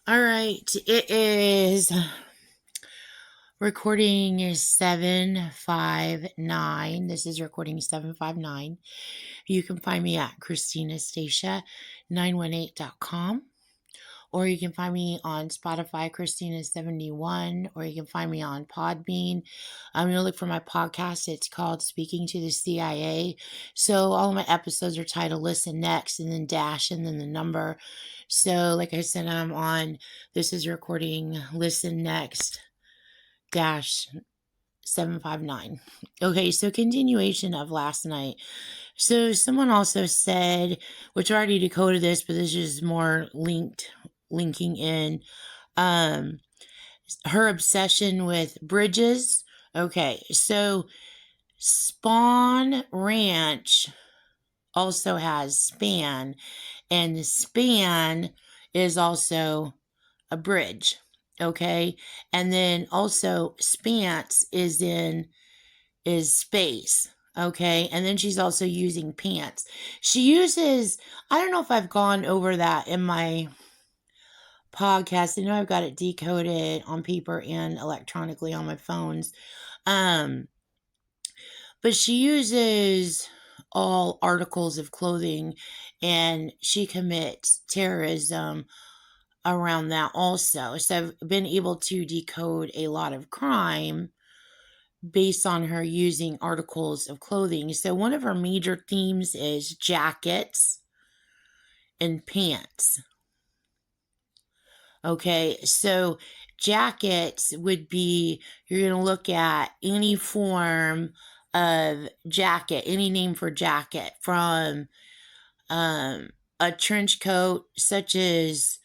All right, it is recording 759. This is recording 759. You can find me at ChristinaStacia918.com, or you can find me on Spotify, Christina71, or you can find me on Podbean. I'm going to look for my podcast. It's called Speaking to the CIA. So all of my episodes are titled Listen Next, and then dash, and then the number. So like I said, I'm on, this is recording Listen Next dash 759. Okay, so continuation of last night. So someone also said, which I already decoded this, but this is more linking in, her obsession with bridges. Okay, so Spawn Ranch also has span, and the span is also a bridge. Okay, and then also spans is space. Okay, and then she's also using pants. She uses, I don't know if I've gone over that in my podcast. I know I've got it decoded on paper and electronically on my phones. But she uses all articles of clothing, and she commits terrorism around that also. So I've been able to decode a lot of crime based on her using articles of clothing. So one of her major themes is jackets and pants. Okay, so jackets would be, you're going to look at any form of jacket, any name for jacket, from a trench coat, such as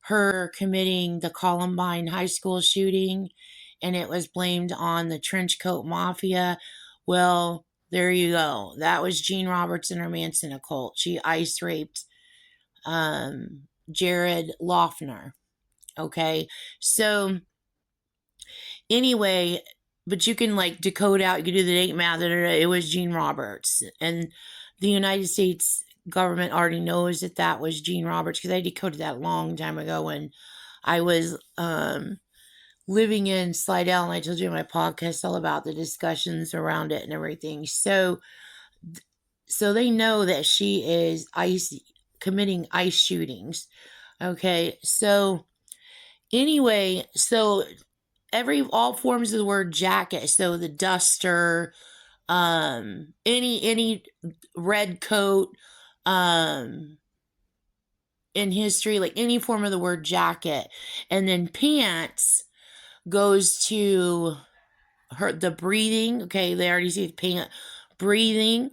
her committing the Columbine high school shooting, and it was blamed on the trench coat mafia. Well, there you go. That was Jean Roberts and her Manson occult. She ice raped Jared Loughner. Okay, so anyway, but you can like decode out, you can do the date math, it was Jean Roberts. And the United States government already knows that that was Jean Roberts, because I decoded that a long time ago when I was living in Slidell, and I told you in my podcast all about the discussions around it and everything. So they know that she is committing ice shootings. Okay, so anyway, so all forms of the word jacket, so the duster, any red coat, in history, like any form of the word jacket, and then pants goes to the breathing. Okay, they already see the pant breathing.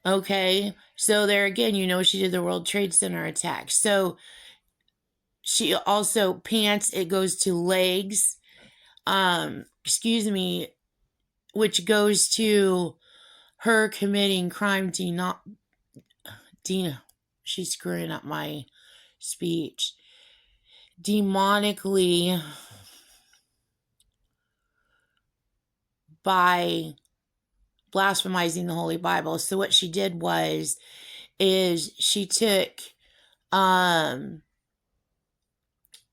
Okay, so there again, she did the World Trade Center attack. So she also pants, it goes to legs, which goes to her committing crime. Dina, she's screwing up my speech. Demonically, by blasphemizing the Holy Bible. So what she did is she took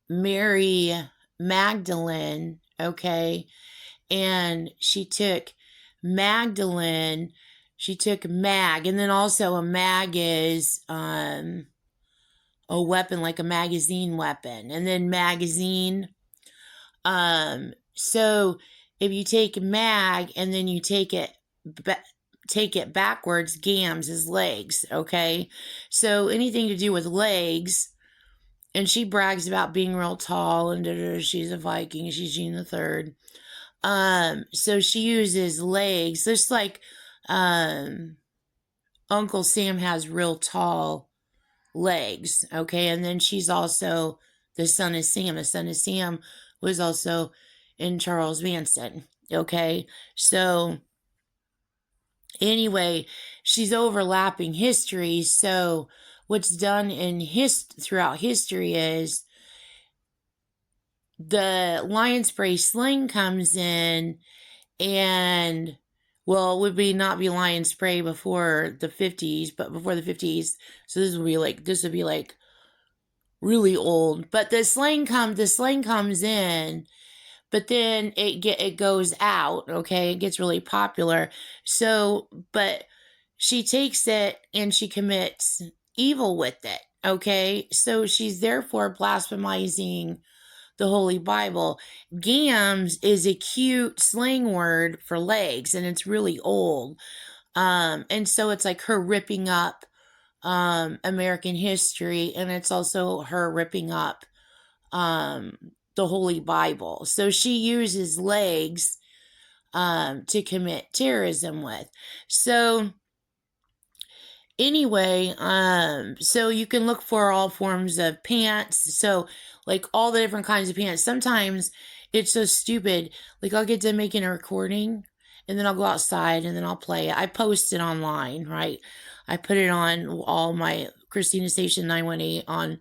Mary Magdalene, okay, and she took Magdalene, she took mag, and then also a mag is a weapon, like a magazine weapon, and then magazine. So if you take mag and then you take it backwards, gams is legs. Okay, so anything to do with legs. And she brags about being real tall, and she's a Viking, she's Jean the Third. So she uses legs, just like Uncle Sam has real tall legs. Okay, and then she's also the son of Sam. The son of Sam was also in Charles Manson. Okay, so anyway, she's overlapping history. So what's done in throughout history is the lion spray sling comes in, and well, it would not be lion spray before the 50s, but before the 50s. So this would be like really old. But the slang comes in, but then it goes out, okay? It gets really popular. So, but she takes it and she commits evil with it, okay? So she's therefore blasphemizing the Holy Bible. Gams is a cute slang word for legs, and it's really old. And so it's like her ripping up American history, and it's also her ripping up the Holy Bible. So she uses legs to commit terrorism with. So anyway, so you can look for all forms of pants. So like all the different kinds of pants. Sometimes it's so stupid. Like I'll get done making a recording and then I'll go outside and then I'll play it. I post it online, right? I put it on all my Christina Station 918 on,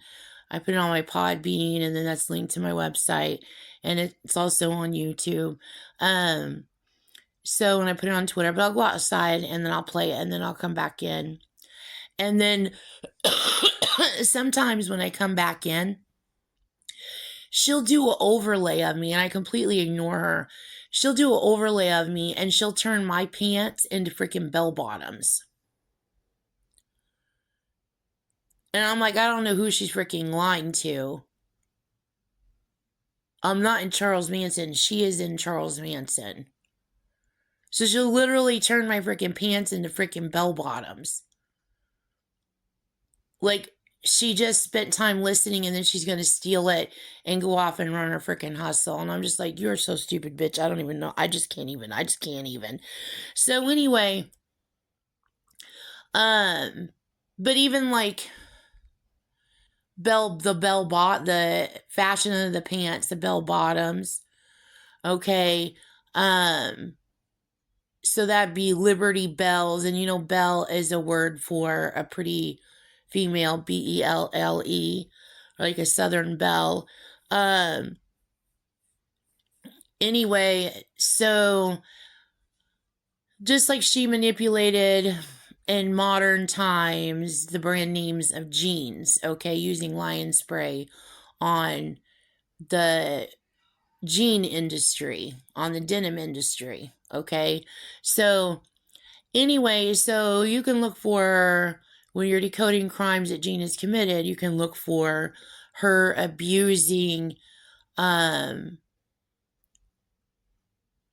I put it on my Podbean, and then that's linked to my website, and it's also on YouTube. So when I put it on Twitter, but I'll go outside and then I'll play it and then I'll come back in. And then sometimes when I come back in, she'll do an overlay of me and I completely ignore her. She'll do an overlay of me and she'll turn my pants into freaking bell bottoms. And I'm like, I don't know who she's freaking lying to. I'm not in Charles Manson. She is in Charles Manson. So she'll literally turn my freaking pants into freaking bell bottoms. Like, she just spent time listening and then she's going to steal it and go off and run her freaking hustle. And I'm just like, you're so stupid, bitch. I don't even know. I just can't even. So anyway, but even like the fashion of the pants, the bell bottoms. Okay. So that'd be Liberty Bells. And you know, belle is a word for a pretty female, Belle, like a Southern belle. Anyway, so just like she manipulated in modern times the brand names of jeans, okay, using lion spray on the jean industry, on the denim industry, okay? So anyway, so you can look for, when you're decoding crimes that Jean has committed, you can look for her abusing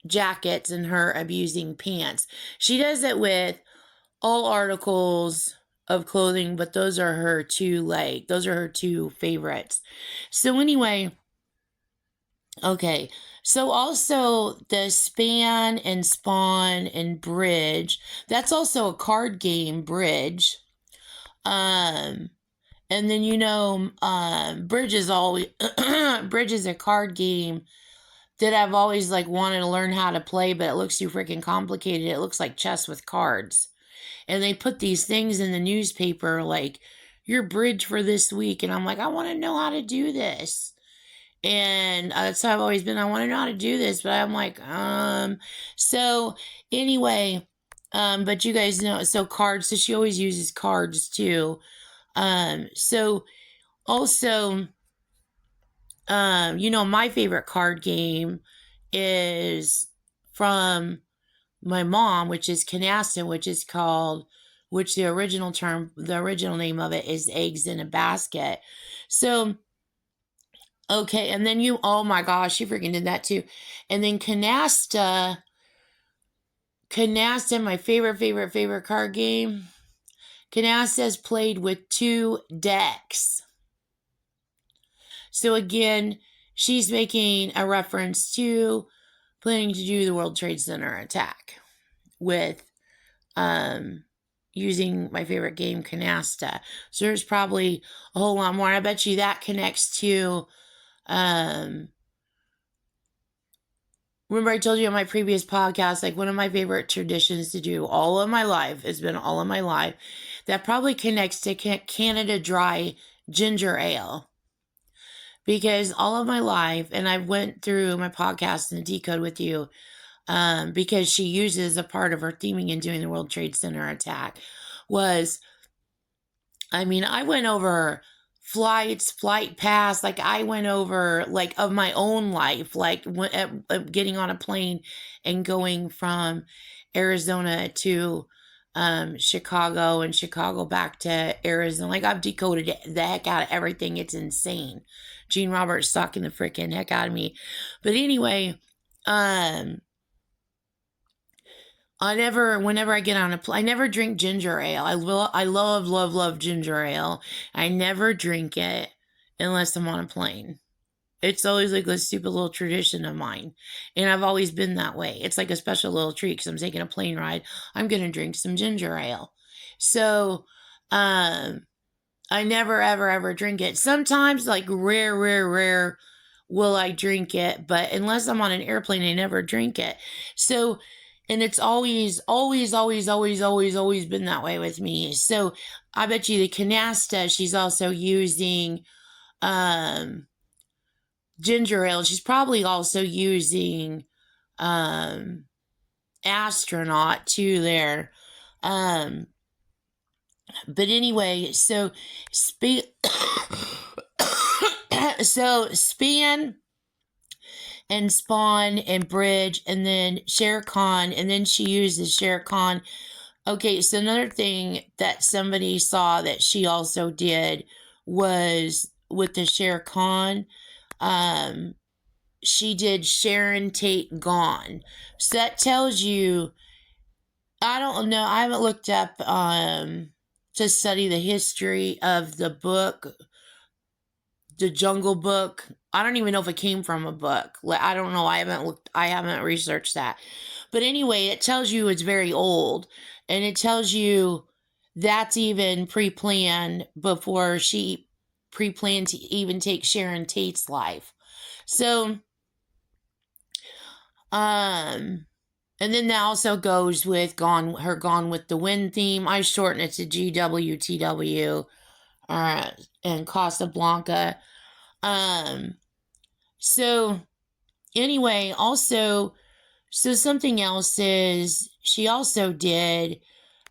jackets and her abusing pants. She does it with all articles of clothing, but those are her two favorites. So anyway, okay, so also the Span and Spawn and Bridge, that's also a card game, Bridge. And then you know, Bridge is Bridge is a card game that I've always like wanted to learn how to play, but it looks too freaking complicated. It looks like chess with cards. And they put these things in the newspaper like, your bridge for this week, and I'm like, I want to know how to do this. And that's how I've always been. I want to know how to do this, but I'm like, so anyway, but you guys know, so cards, so she always uses cards too. So also, you know, my favorite card game is from my mom, which is canasta, which the original name of it is Eggs in a Basket. So, okay, and then oh my gosh, she freaking did that too. And then canasta, my favorite card game. Canasta is played with 2 decks. So again, she's making a reference to planning to do the World Trade Center attack with using my favorite game, canasta. So there's probably a whole lot more. I bet you that connects to remember I told you on my previous podcast, like one of my favorite traditions to do all of my life, has been all of my life, that probably connects to Canada Dry ginger ale. Because all of my life, and I went through my podcast and decode with you, because she uses a part of her theming in doing the World Trade Center attack, was, I mean, I went over flight paths. Like I went over like of my own life, like getting on a plane and going from Arizona to Chicago and Chicago back to Arizona. Like I've decoded the heck out of everything. It's insane. Gene Roberts sucking the freaking heck out of me. But anyway, whenever I get on a plane, I never drink ginger ale. I love ginger ale. I never drink it unless I'm on a plane. It's always like a stupid little tradition of mine. And I've always been that way. It's like a special little treat because I'm taking a plane ride. I'm going to drink some ginger ale. So, I never, ever drink it. Sometimes, like rare, will I drink it. But unless I'm on an airplane, I never drink it. So, and it's always been that way with me. So, I bet you the canasta, she's also using ginger ale. She's probably also using astronaut too there. But anyway, so so Span and Spawn and Bridge, and then Shere Khan, and then she uses Shere Khan. Okay, so another thing that somebody saw that she also did was with the Shere Khan, she did Sharon Tate Gone. So that tells you, I don't know, I haven't looked up to study the history of the book, the Jungle Book. I don't even know if it came from a book. Like, I don't know. I haven't researched that. But anyway, it tells you it's very old. And it tells you that's even pre-planned before she pre-planned to even take Sharon Tate's life. So, and then that also goes with Gone with the Wind theme. I shorten it to GWTW, and Casablanca. So anyway, also, so something else is she also did,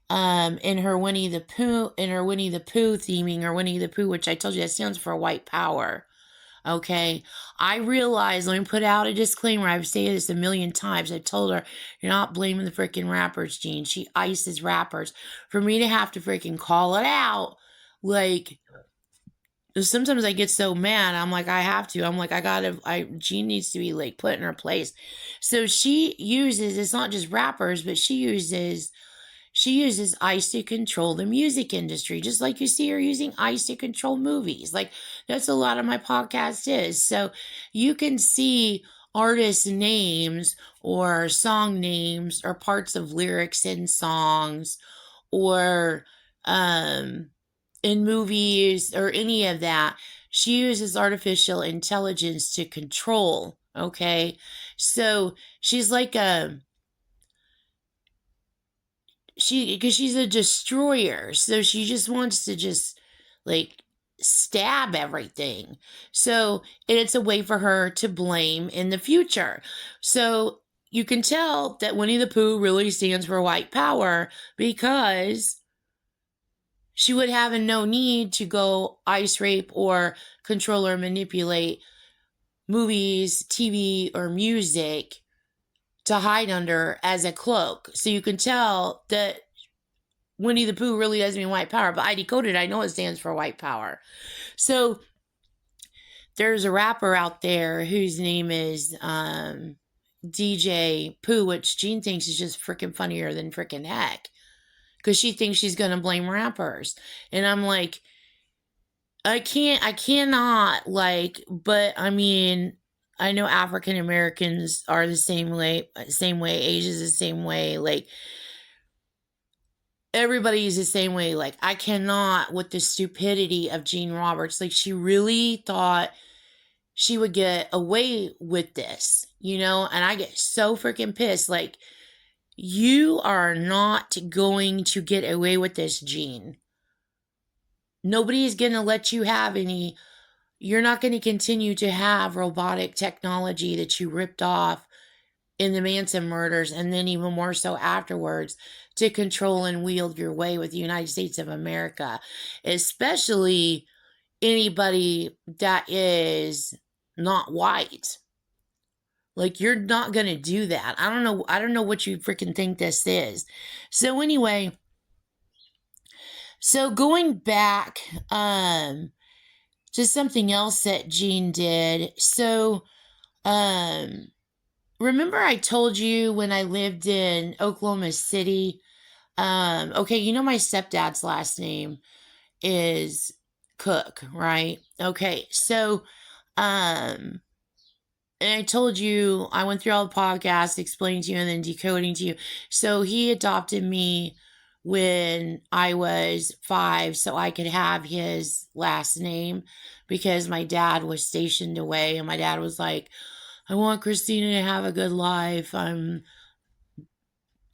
in her Winnie the Pooh theming, or Winnie the Pooh, which I told you that stands for white power. Okay, I realize, let me put out a disclaimer. I've said this a million times. I told her, you're not blaming the freaking rappers, Jean. She ices rappers. For me to have to freaking call it out, like, sometimes I get so mad. I'm like, I have to. I'm like, Jean needs to be like put in her place. So she uses, it's not just rappers, but she uses ice to control the music industry, just like you see her using ice to control movies. Like, that's a lot of my podcast is. So you can see artist names or song names or parts of lyrics in songs or in movies or any of that. She uses artificial intelligence to control. Okay. So she's like because she's a destroyer, so she just wants to just like stab everything. So it's a way for her to blame in the future. So you can tell that Winnie the Pooh really stands for white power, because she would have no need to go ice rape or control or manipulate movies, TV, or music to hide under as a cloak. So you can tell that Winnie the Pooh really does mean white power, but I decoded, I know it stands for white power. So there's a rapper out there whose name is DJ Pooh, which Jean thinks is just freaking funnier than freaking heck, because she thinks she's going to blame rappers. And I'm like, I cannot, like, but I mean, I know African Americans are the same way, Asia's the same way, like, everybody's the same way. Like, I cannot with the stupidity of Gene Roberts. Like, she really thought she would get away with this, and I get so freaking pissed. Like, you are not going to get away with this, Gene. Nobody's going to let you have any. You're not going to continue to have robotic technology that you ripped off in the Manson murders, and then even more so afterwards, to control and wield your way with the United States of America, especially anybody that is not white. Like, you're not gonna do that. I don't know what you freaking think this is. So anyway, so going back, to something else that Jean did. So, remember I told you when I lived in Oklahoma City, okay, you know my stepdad's last name is Cook, right? Okay, so, and I told you, I went through all the podcasts, explaining to you, and then decoding to you. So he adopted me when I was 5 so I could have his last name because my dad was stationed away, and my dad was like, I want Christina to have a good life. I'm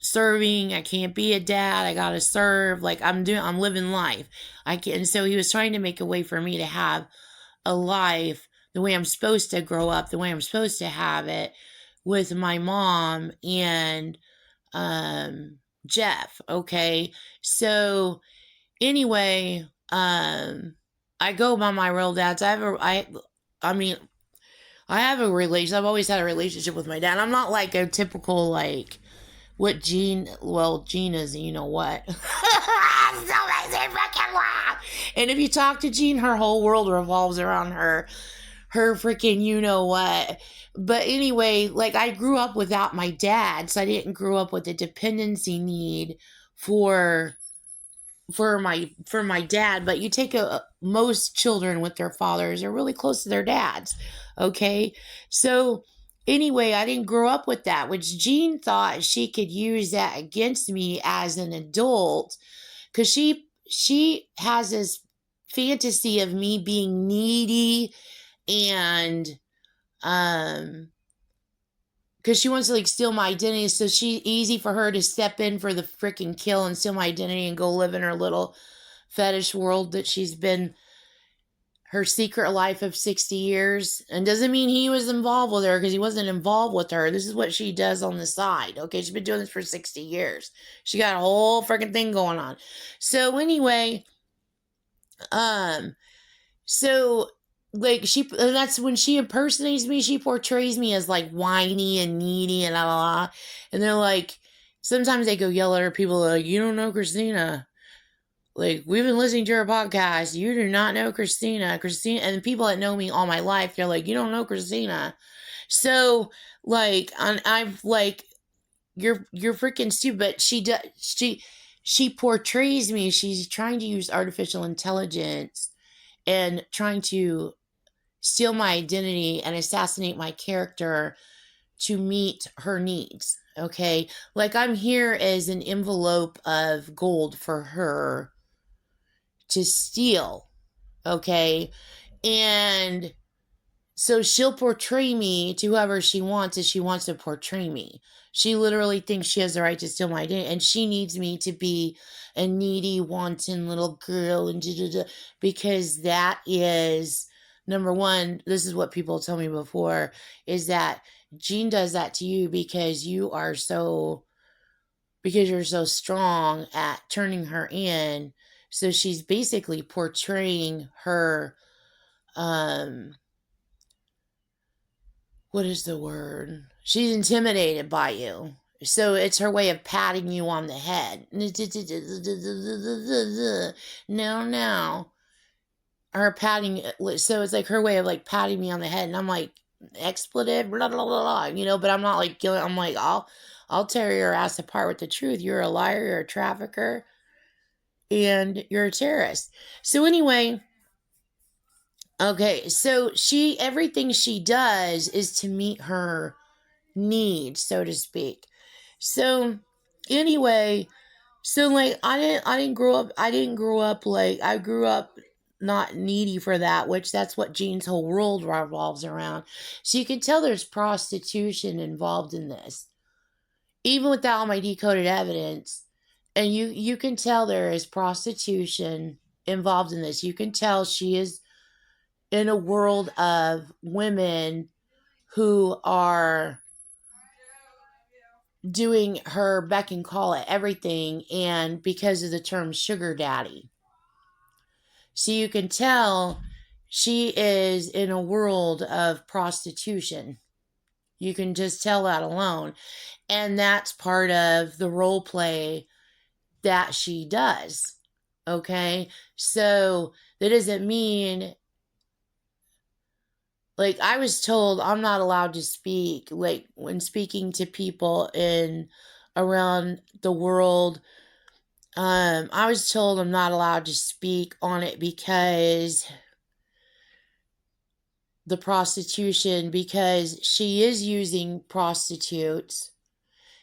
serving. I can't be a dad. I gotta serve. Like, I'm living life. I can. And so he was trying to make a way for me to have a life the way I'm supposed to grow up, the way I'm supposed to have it with my mom and Jeff. Okay. So anyway, I go by my real dad's. I mean, I have a relation. I've always had a relationship with my dad. I'm not like a typical like what Jean. Well, Jean is. You know what? So makes me freaking laugh. And if you talk to Jean, her whole world revolves around her. Her freaking you know what. But anyway, like I grew up without my dad, so I didn't grow up with a dependency need for my dad. But you take most children with their fathers are really close to their dads. Okay, so anyway, I didn't grow up with that, which Jean thought she could use that against me as an adult because she has this fantasy of me being needy and because she wants to like steal my identity, so she easy for her to step in for the freaking kill and steal my identity and go live in her little fetish world that she's been her secret life of 60 years. And doesn't mean he was involved with her because he wasn't involved with her. This is what she does on the side. Okay, she's been doing this for 60 years. She got a whole freaking thing going on. So anyway, so like that's when she impersonates me, she portrays me as like whiny and needy and la la la. And they're like, sometimes they go yell at her, people are like, you don't know Christina. Like, we've been listening to her podcast. You do not know Christina. Christina, and people that know me all my life, they're like, you don't know Christina. So, like, I've like, you're freaking stupid. But she portrays me. She's trying to use artificial intelligence and trying to steal my identity and assassinate my character to meet her needs. Okay, like I'm here as an envelope of gold for her to steal. Okay, and so she'll portray me to whoever she wants as she wants to portray me. She literally thinks she has the right to steal my identity, and she needs me to be a needy, wanton little girl, and because that is number one. This is what people told me before: is that Jean does that to you because you're so strong at turning her in. So she's basically portraying her, what is the word? She's intimidated by you. So it's her way of patting you on the head. No. Her patting, so it's like her way of like patting me on the head. And I'm like, expletive, blah, blah, blah, blah, you know, but I'm not like, I'm like, I'll tear your ass apart with the truth. You're a liar, you're a trafficker, and you're a terrorist. So anyway, okay, so everything she does is to meet her needs, so to speak. So anyway, so like I didn't grow up like I grew up not needy for that, which that's what Jean's whole world revolves around. So you can tell there's prostitution involved in this. Even without all my decoded evidence, and you can tell there is prostitution involved in this. You can tell she is in a world of women who are doing her beck and call at everything, and because of the term sugar daddy. So you can tell she is in a world of prostitution. You can just tell that alone. And that's part of the role play that she does. Okay? So that doesn't mean, like, I was told I'm not allowed to speak, like, when speaking to people in around the world. I was told I'm not allowed to speak on it because the prostitution, because she is using prostitutes.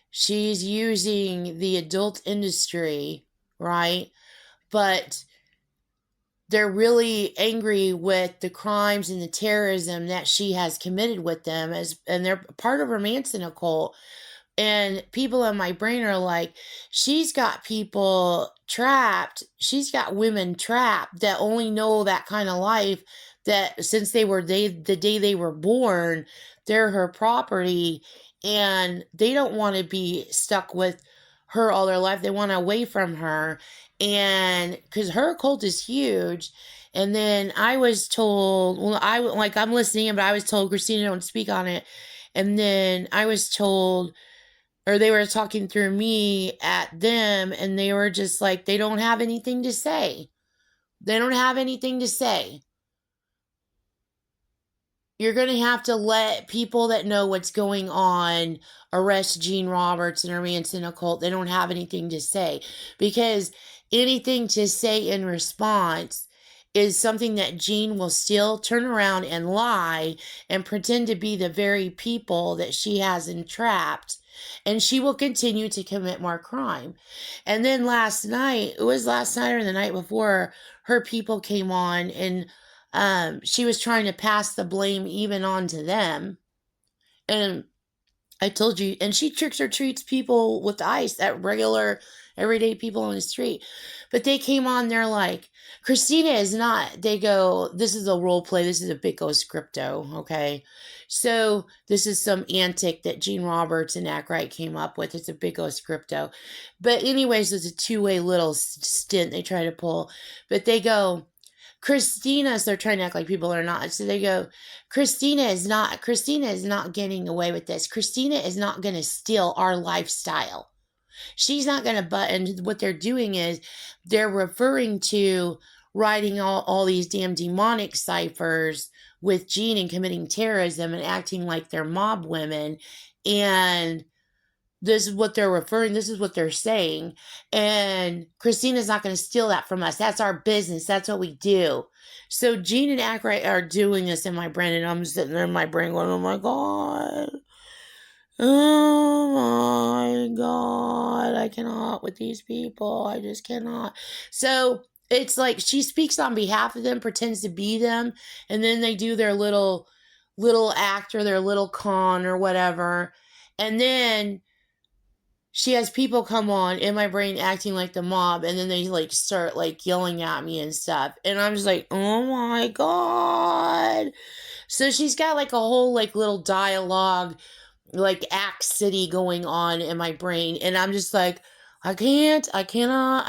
She's using the adult industry, right? But they're really angry with the crimes and the terrorism that she has committed with them, and they're part of her Manson occult. And people in my brain are like, she's got people trapped. She's got women trapped that only know that kind of life, that since the day they were born, they're her property, and they don't want to be stuck with her all their life. They want away from her. And because her cult is huge. And then I was told, well, I'm listening, but I was told, Christina, don't speak on it. And then I was told, or they were talking through me at them, and they were just like, they don't have anything to say. They don't have anything to say. You're going to have to let people that know what's going on arrest Gene Roberts and her Manson occult. They don't have anything to say, because anything to say in response is something that Gene will still turn around and lie and pretend to be the very people that she has entrapped. And she will continue to commit more crime. And then last night, it was last night or the night before, her people came on, and she was trying to pass the blame even on to them. And I told you, and she tricks or treats people with ice, that regular, everyday people on the street. But they came on, they're like, Christina is not, they go, this is a role play, this is a big old scripto, okay? So this is some antic that Gene Roberts and Ackright came up with. It's a big old scripto. But anyways, it's a two-way little stint they try to pull. But they go, Christina, so they're trying to act like people are not. So they go, Christina is not getting away with this. Christina is not going to steal our lifestyle. She's not going to, and what they're doing is they're referring to writing all these damn demonic ciphers with Gene and committing terrorism and acting like they're mob women. And this is what they're referring, this is what they're saying. And Christina's not going to steal that from us. That's our business. That's what we do. So Gene and Ackright are doing this in my brain, and I'm sitting there in my brain going, oh my God. Oh my God. I cannot with these people. I just cannot. So it's like she speaks on behalf of them, pretends to be them, and then they do their little act or their little con or whatever. And then she has people come on in my brain acting like the mob, and then they like start like yelling at me and stuff. And I'm just like, oh my God. So she's got like a whole like little dialogue, like Act City going on in my brain. And I'm just like, I cannot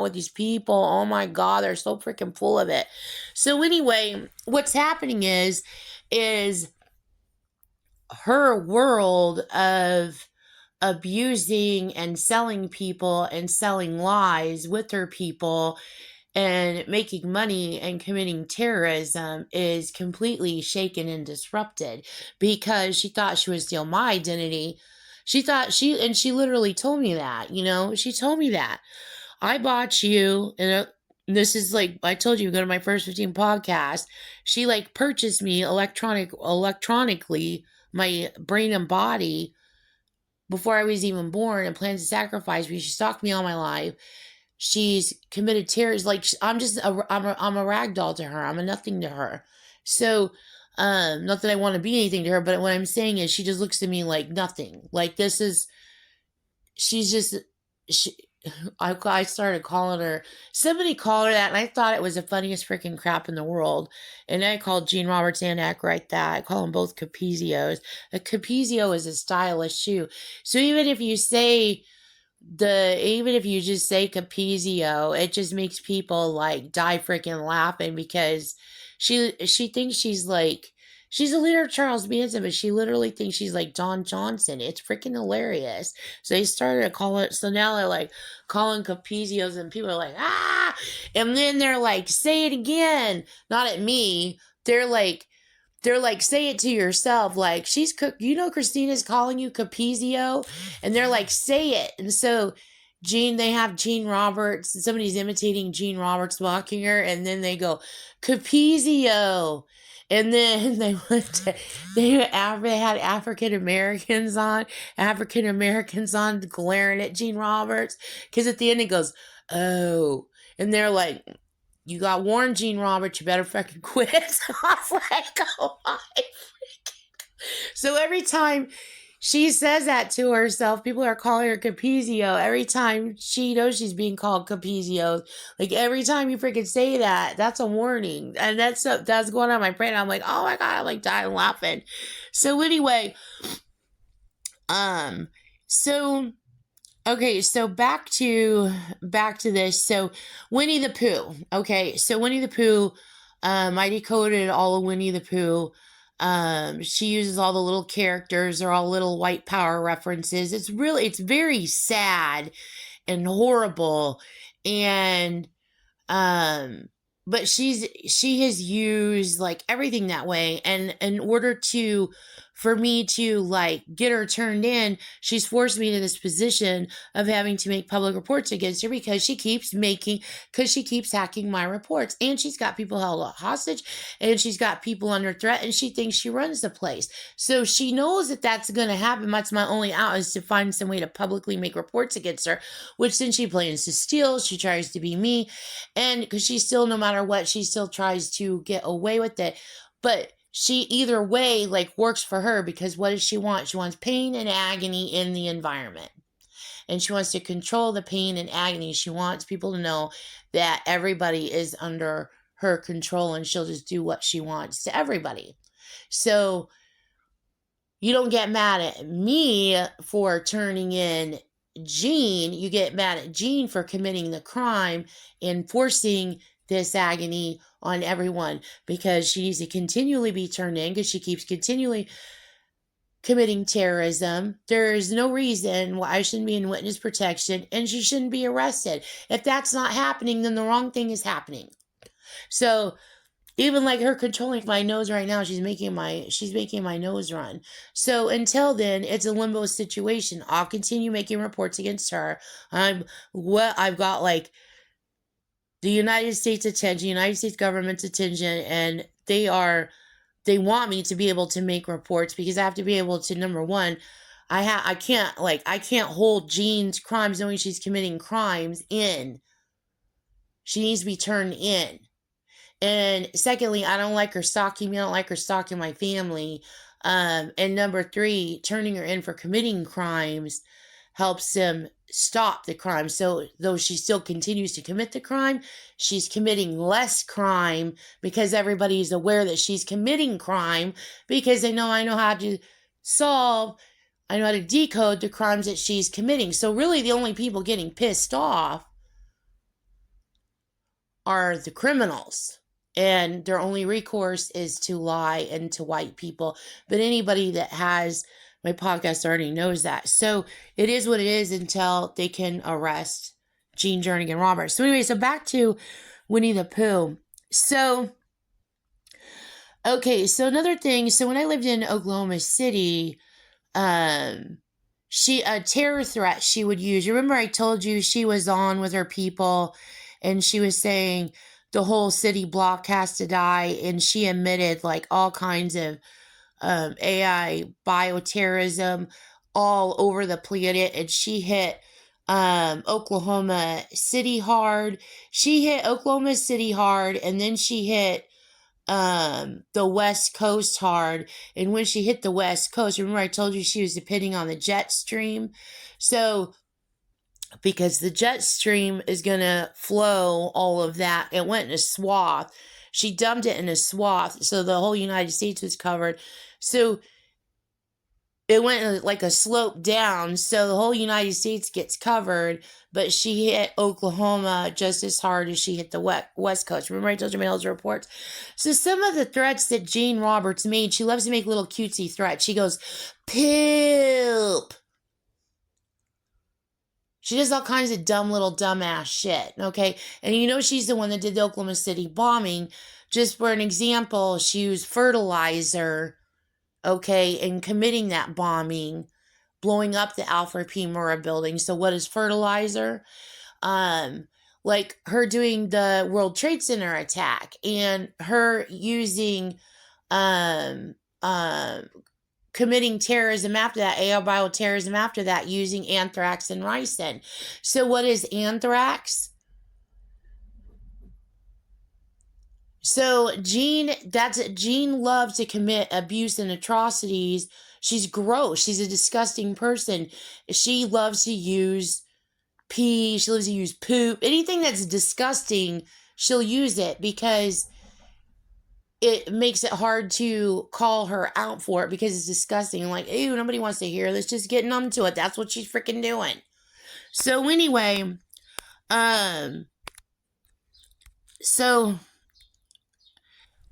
with these people. Oh my God, they're so freaking full of it. So anyway, what's happening is her world of abusing and selling people and selling lies with her people and making money and committing terrorism is completely shaken and disrupted, because she thought she would steal my identity. She literally told me that, she told me that I bought you, and this is like, I told you, go to my First 15 podcast. She like purchased me electronically, my brain and body, before I was even born, and plans to sacrifice me. She stalked me all my life. She's committed terrorism. Like, I'm a rag doll to her. I'm a nothing to her. So, not that I want to be anything to her, but what I'm saying is she just looks at me like nothing. Like, I started calling her, somebody called her that, and I thought it was the funniest freaking crap in the world. And I called Gene Roberts and Ackright that. I call them both Capezios. A Capezio is a stylish shoe. So even if you say even if you just say Capizio, it just makes people like die freaking laughing because she thinks she's like she's a leader of Charles Manson, but she literally thinks she's like Don Johnson. It's freaking hilarious. So they started to call it. So now they're like calling Capizios, and people are like and then they're like, say it again, not at me. They're like, say it to yourself. Like, Christina's calling you Capizio. And they're like, say it. And so they have Gene Roberts, and somebody's imitating Gene Roberts mocking her. And then they go, Capizio. And then they had African Americans on glaring at Gene Roberts. Because at the end it goes, oh. And they're like, you got warned, Gene Roberts, you better fucking quit. I was like, oh my freaking. So every time she says that to herself, people are calling her Capizio. Every time she knows she's being called Capizio, like every time you freaking say that, that's a warning. And that's going on in my brain. I'm like, oh my God, I'm like dying laughing. So anyway, okay, so back to this. So Winnie the Pooh. Okay, so Winnie the Pooh, I decoded all of Winnie the Pooh. She uses all the little characters. They're all little white power references. It's very sad and horrible. And but she has used like everything that way. And in order for me to like get her turned in, she's forced me to this position of having to make public reports against her because she keeps hacking my reports, and she's got people held hostage, and she's got people under threat, and she thinks she runs the place. So she knows that that's going to happen. That's my only out, is to find some way to publicly make reports against her, which then she plans to steal. She tries to be me, and because she still, no matter what, she still tries to get away with it. But she either way like works for her, because what does she want? She wants pain and agony in the environment. And she wants to control the pain and agony. She wants people to know that everybody is under her control, and she'll just do what she wants to everybody. So you don't get mad at me for turning in Gene. You get mad at Gene for committing the crime and forcing this agony on everyone, because she needs to continually be turned in, because she keeps continually committing terrorism. There is no reason why I shouldn't be in witness protection, and she shouldn't be arrested. If that's not happening, then the wrong thing is happening. So even like her controlling my nose right now, she's making my nose run. So until then, it's a limbo situation. I'll continue making reports against her. I've got like the United States attention, United States government's attention, and they want me to be able to make reports, because I have to be able to, number one, I can't hold Jean's crimes knowing she's committing crimes in. She needs to be turned in. And secondly, I don't like her stalking me. I don't like her stalking my family. And number three, turning her in for committing crimes helps them stop the crime. So though she still continues to commit the crime, she's committing less crime, because everybody's aware that she's committing crime, because I know how to decode the crimes that she's committing. So really the only people getting pissed off are the criminals. And their only recourse is to lie and to white people. But anybody that has my podcast already knows that. So it is what it is until they can arrest Gene Jernigan Roberts. So anyway, so back to Winnie the Pooh. So, okay, so another thing. So when I lived in Oklahoma City, a terror threat she would use. Remember I told you she was on with her people, and she was saying the whole city block has to die, and she admitted like all kinds of AI bioterrorism all over the planet, and she hit Oklahoma City hard. She hit Oklahoma City hard, and then she hit the West Coast hard. And when she hit the West Coast, remember I told you she was depending on the jet stream. So because the jet stream is going to flow all of that, it went in a swath. She dumped it in a swath, so the whole United States was covered. So it went like a slope down, so the whole United States gets covered, but she hit Oklahoma just as hard as she hit the West Coast. Remember I told you my those reports? So some of the threats that Jane Roberts made, she loves to make little cutesy threats. She goes, poop. She does all kinds of dumb little dumbass shit, okay? And you know she's the one that did the Oklahoma City bombing. Just for an example, she used fertilizer, okay, in committing that bombing, blowing up the Alfred P. Murrah building. So what is fertilizer? Like her doing the World Trade Center attack and her using committing terrorism after that, AI bioterrorism after that, using anthrax and ricin. So what is anthrax? So Jean loves to commit abuse and atrocities. She's gross. She's a disgusting person. She loves to use pee. She loves to use poop. Anything that's disgusting, she'll use it because it makes it hard to call her out for it because it's disgusting. Like, ew, nobody wants to hear this. Just get numb to it. That's what she's freaking doing. So anyway, so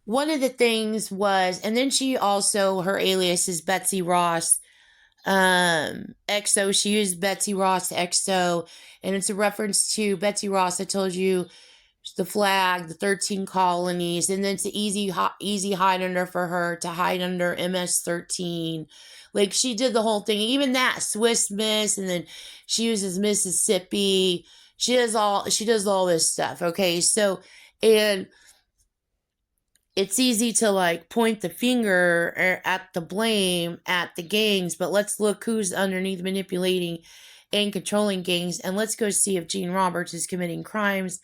one of the things was, and then she also, her alias is Betsy Ross XO. She used Betsy Ross XO, and it's a reference to Betsy Ross. I told you the flag, the 13 colonies, and then it's an easy hide under for her to hide under MS-13. Like she did the whole thing, even that Swiss Miss, and then she uses Mississippi. She does all this stuff. Okay, so and it's easy to like point the finger at the blame at the gangs, but let's look who's underneath manipulating and controlling gangs, and let's go see if Jane Roberts is committing crimes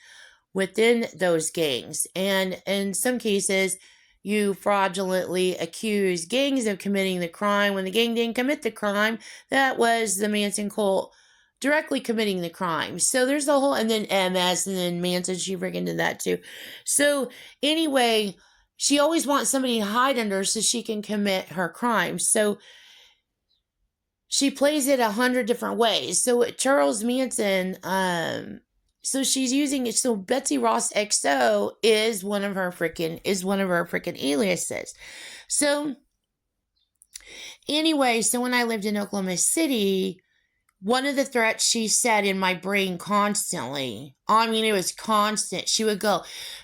within those gangs. And in some cases, you fraudulently accuse gangs of committing the crime when the gang didn't commit the crime. That was the Manson cult directly committing the crime. So there's the whole, and then MS, and then Manson, she freaking did that too. So anyway, she always wants somebody to hide under so she can commit her crimes. So she plays it 100 different ways. So Charles Manson, so she's using it. So Betsy Ross XO is one of her freaking aliases. So anyway, so when I lived in Oklahoma City, one of the threats she said in my brain constantly, I mean, it was constant. She would go,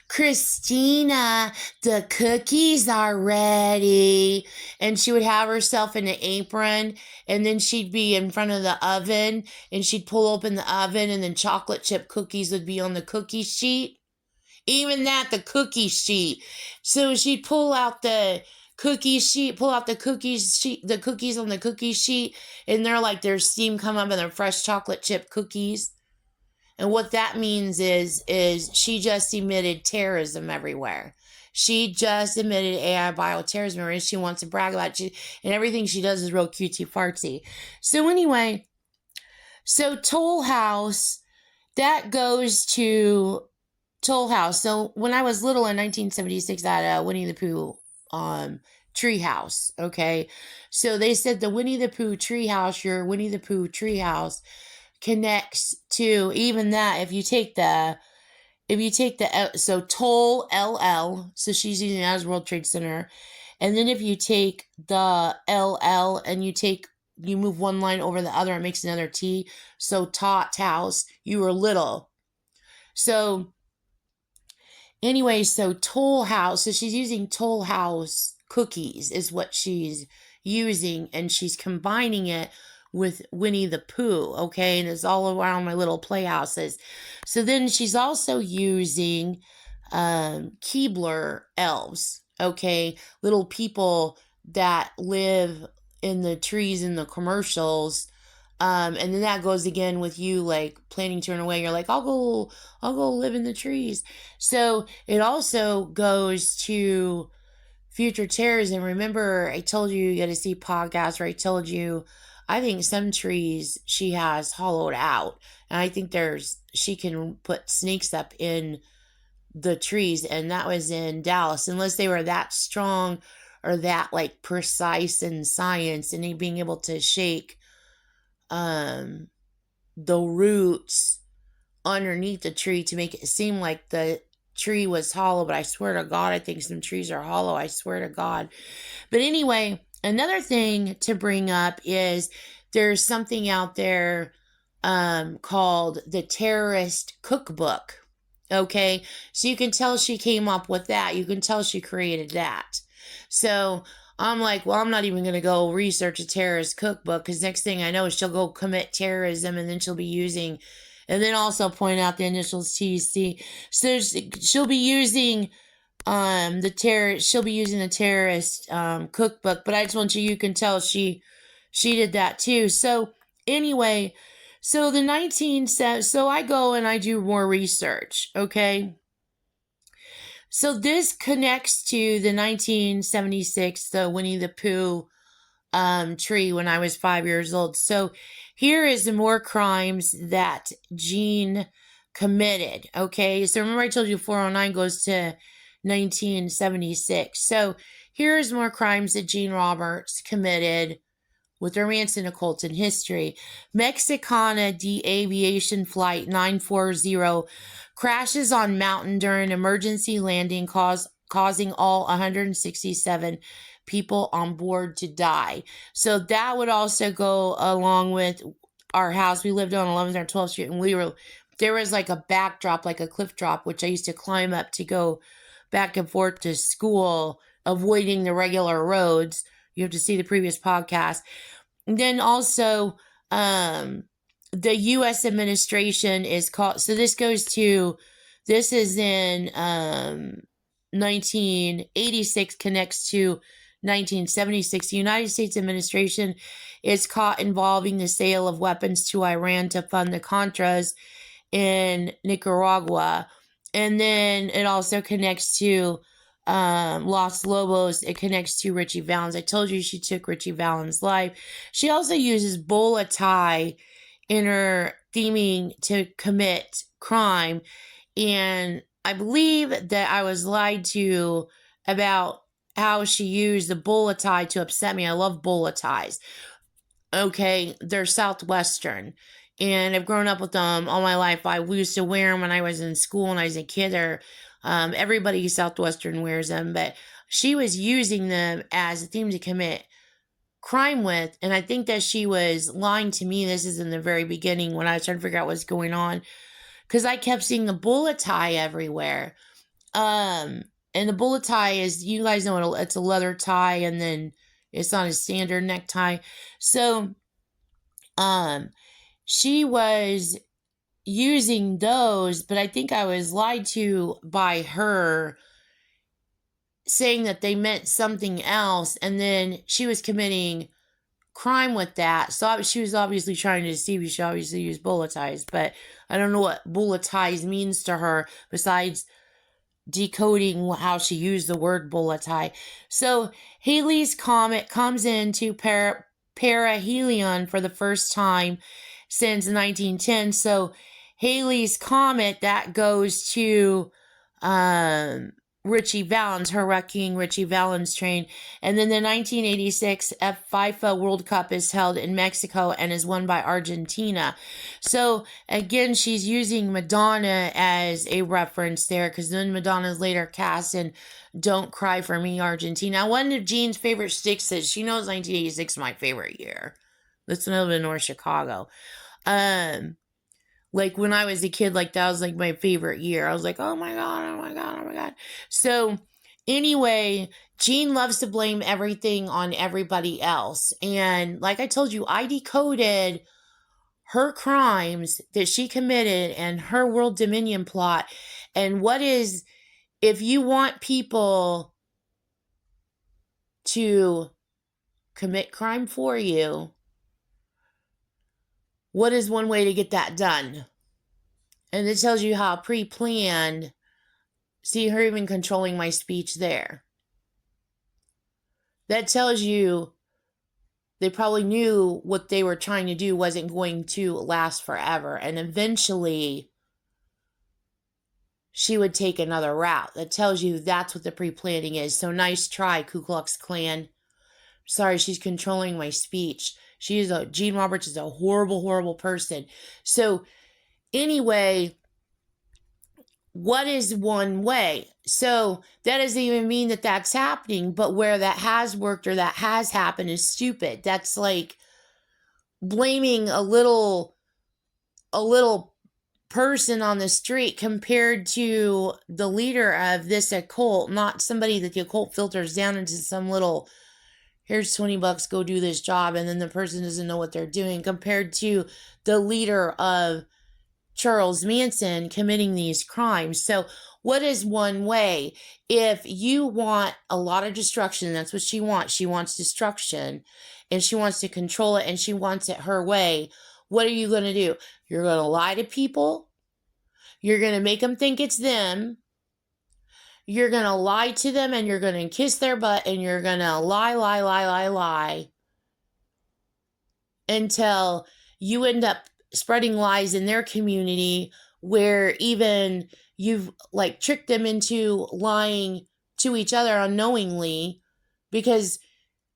Christina, the cookies are ready. And she would have herself in an apron, and then she'd be in front of the oven, and she'd pull open the oven, and then chocolate chip cookies would be on the cookie sheet. Even that, the cookie sheet. So she'd pull out the cookie sheet, pull out the cookies on the cookie sheet, and they're like, there's steam come up and they're fresh chocolate chip cookies. And what that means is she just emitted terrorism everywhere. She just emitted AI bioterrorism, and she wants to brag about it. And everything she does is real cutesy fartsy. So anyway, so Toll House, that goes to Toll House. So when I was little in 1976, I had a Winnie the Pooh treehouse. Okay, so they said the Winnie the Pooh treehouse, your Winnie the Pooh treehouse, connects to even that. If you take the so Toll LL, so she's using that as World Trade Center, and then if you take the LL and you move one line over the other, it makes another T. So Tot House, you were little. So anyway, so Toll House, so she's using Toll House cookies is what she's using, and she's combining it with Winnie the Pooh, okay? And it's all around my little playhouses. So then she's also using Keebler elves, okay? Little people that live in the trees in the commercials. And then that goes again with you like planning to run away. You're like, I'll go live in the trees. So it also goes to future terrorism. Remember, I told you got to see podcasts where I told you I think some trees she has hollowed out, and I think she can put snakes up in the trees, and that was in Dallas. Unless they were that strong are that like precise in science, and being able to shake the roots underneath the tree to make it seem like the tree was hollow. But I swear to God, I think some trees are hollow. I swear to God. But anyway, another thing to bring up is there's something out there called the Terrorist Cookbook. Okay, so you can tell she came up with that. You can tell she created that. So I'm like, well, I'm not even going to go research a terrorist cookbook, because next thing I know, she'll go commit terrorism, and then she'll be using, and then also point out the initials TC. So she'll be using she'll be using the terrorist cookbook. But I just want you can tell she did that too. So anyway, so so I go and I do more research, okay? So this connects to the 1976, the Winnie the Pooh tree when I was 5 years old. So here is the more crimes that Jean committed, okay? So remember I told you 409 goes to 1976. So here's more crimes that Jean Roberts committed with romance and occult in history. Mexicana De Aviation Flight 940 crashes on mountain during emergency landing, causing all 167 people on board to die. So that would also go along with our house. We lived on 11th or 12th Street, and there was like a backdrop, like a cliff drop, which I used to climb up to go back and forth to school, avoiding the regular roads. You have to see the previous podcast. And then also, the U.S. administration is called, so this is in 1986, connects to 1976. The United States administration is caught involving the sale of weapons to Iran to fund the Contras in Nicaragua. And then it also connects to Los Lobos. It connects to Richie Valens. I told you she took Richie Valens' life. She also uses bola tie in her theming to commit crime. And I believe that I was lied to about how she used the bola tie to upset me. I love bola ties. Okay, they're Southwestern, and I've grown up with them all my life. I used to wear them when I was in school and I was a kid. Everybody Southwestern wears them, but she was using them as a theme to commit crime with, and I think that she was lying to me. This is in the very beginning when I was trying to figure out what's going on, because I kept seeing the bola tie everywhere. And the bola tie is, you guys know, it's a leather tie, and then it's not a standard necktie. So, she was using those, but I think I was lied to by her, saying that they meant something else, and then she was committing crime with that. So she was obviously trying to deceive you. She obviously used bola ties, but I don't know what bola ties means to her besides decoding how she used the word bola tie. So Halley's Comet comes into perihelion for the first time since 1910. So Halley's Comet, that goes to Richie Valens, her wrecking Richie Valens train. And then the 1986 FIFA World Cup is held in Mexico and is won by Argentina. So again, she's using Madonna as a reference there, because then Madonna's later cast in Don't Cry for Me, Argentina. One of Jean's favorite sticks is, she knows 1986 is my favorite year. That's when I live in North Chicago. Like when I was a kid, like that was like my favorite year. I was like, oh my God, oh my God, oh my God. So anyway, Jean loves to blame everything on everybody else. And like I told you, I decoded her crimes that she committed and her world dominion plot. And if you want people to commit crime for you, what is one way to get that done? And it tells you how pre-planned. See her even controlling my speech there. That tells you they probably knew what they were trying to do wasn't going to last forever. And eventually she would take another route. That tells you that's what the pre-planning is. So nice try, Ku Klux Klan. Sorry, she's controlling my speech. Jean Roberts is a horrible, horrible person. So anyway, what is one way? So that doesn't even mean that that's happening, but where that has worked or that has happened is stupid. That's like blaming a little person on the street compared to the leader of this occult, not somebody that the occult filters down into some little, here's $20, go do this job, and then the person doesn't know what they're doing, compared to the leader of Charles Manson committing these crimes. So what is one way? If you want a lot of destruction, that's what she wants. She wants destruction, and she wants to control it, and she wants it her way. What are you going to do? You're going to lie to people. You're going to make them think it's them. You're going to lie to them, and you're going to kiss their butt, and you're going to lie until you end up spreading lies in their community, where even you've like tricked them into lying to each other unknowingly, because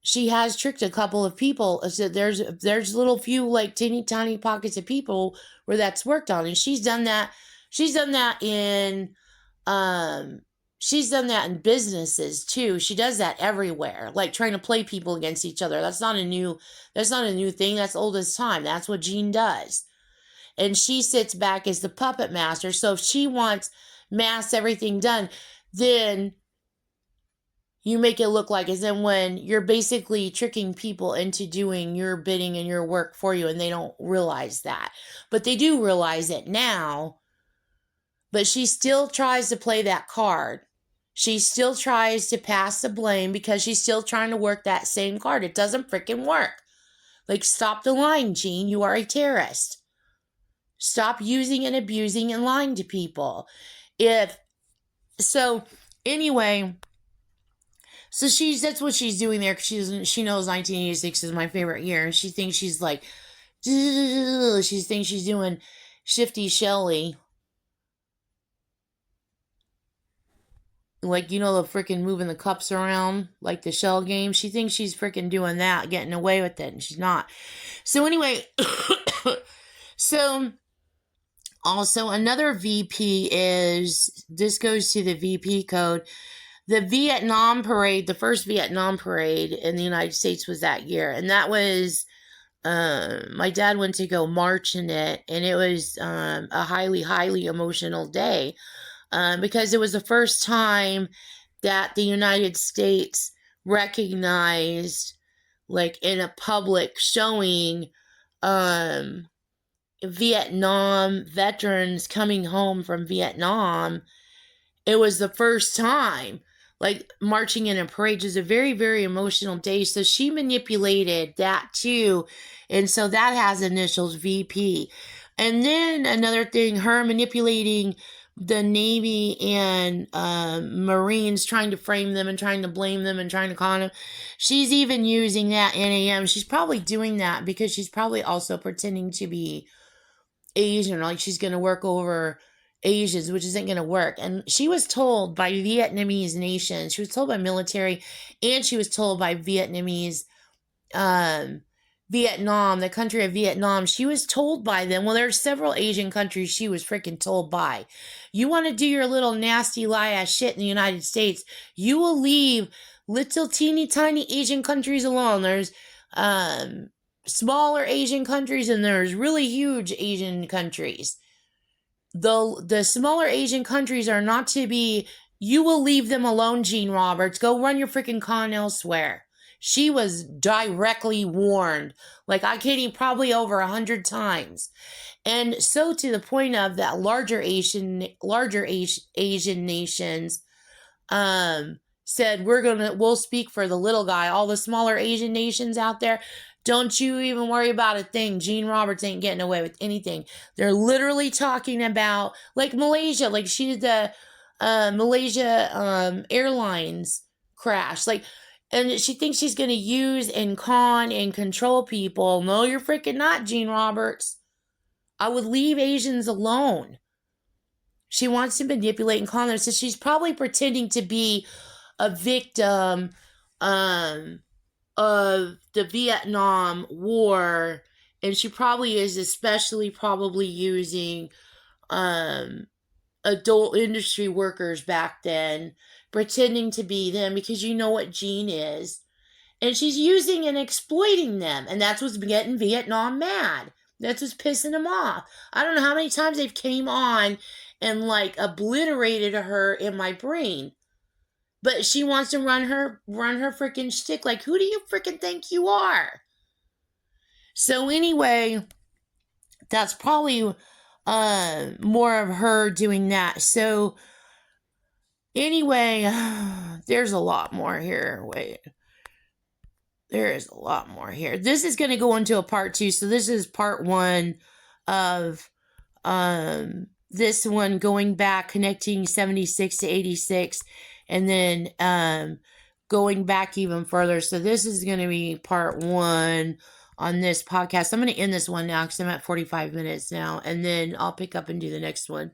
she has tricked a couple of people. So there's little few like teeny tiny pockets of people where that's worked on, and she's done that in businesses too. She does that everywhere, like trying to play people against each other. That's not a new thing. That's old as time. That's what Jean does. And she sits back as the puppet master. So if she wants mass everything done, then you make it look like as in when you're basically tricking people into doing your bidding and your work for you, and they don't realize that. But they do realize it now. But she still tries to play that card. She still tries to pass the blame because she's still trying to work that same card. It doesn't freaking work. Like, stop the lying, Jean. You are a terrorist. Stop using and abusing and lying to people. Anyway, so that's what she's doing there, because she knows 1986 is my favorite year, and she thinks she's like, she thinks she's doing Shifty Shelly. Like, you know, the freaking moving the cups around, like the shell game. She thinks she's freaking doing that, getting away with it, and she's not. So anyway, so also another VP this goes to the VP code. The Vietnam parade, the first Vietnam parade in the United States was that year. And that was, my dad went to go march in it. And it was a highly, highly emotional day. Because it was the first time that the United States recognized, like in a public showing, Vietnam veterans coming home from Vietnam. It was the first time, like, marching in a parade. It was a very, very emotional day. So she manipulated that too. And so that has initials VP. And then another thing, her manipulating the Navy and Marines, trying to frame them and trying to blame them and trying to con them. She's even using that NAM. She's probably doing that because she's probably also pretending to be Asian, like she's going to work over Asians, which isn't going to work. And she was told by Vietnamese nations, she was told by military, and she was told by Vietnamese, Vietnam, the country of Vietnam, she was told by them. Well, there's several Asian countries she was freaking told by. You want to do your little nasty lie-ass shit in the United States, you will leave little teeny tiny Asian countries alone. There's smaller Asian countries, and there's really huge Asian countries. The smaller Asian countries are not to be, you will leave them alone, Jean Roberts. Go run your freaking con elsewhere. She was directly warned, like I kidding, probably over 100 times. And so to the point of that larger Asian nations said, we'll speak for the little guy. All the smaller Asian nations out there, don't you even worry about a thing. Jean Roberts ain't getting away with anything. They're literally talking about, like, Malaysia, like she did the Malaysia Airlines crash, like, and she thinks she's going to use and con and control people. No, you're freaking not, Jean Roberts. I would leave Asians alone. She wants to manipulate and con them. So she's probably pretending to be a victim of the Vietnam War, and she probably is especially probably using adult industry workers back then, pretending to be them, because you know what Jean is. And she's using and exploiting them, and that's what's getting Vietnam mad. That's what's pissing them off. I don't know how many times they've came on and like obliterated her in my brain. But she wants to run her freaking shtick. Like, who do you freaking think you are? So anyway, that's probably more of her doing that. So anyway, there's a lot more here. Wait. There is a lot more here. This is going to go into a part 2. So this is part 1 of this one, going back, connecting 76 to 86, and then going back even further. So this is going to be part 1 on this podcast. I'm going to end this one now because I'm at 45 minutes now, and then I'll pick up and do the next one.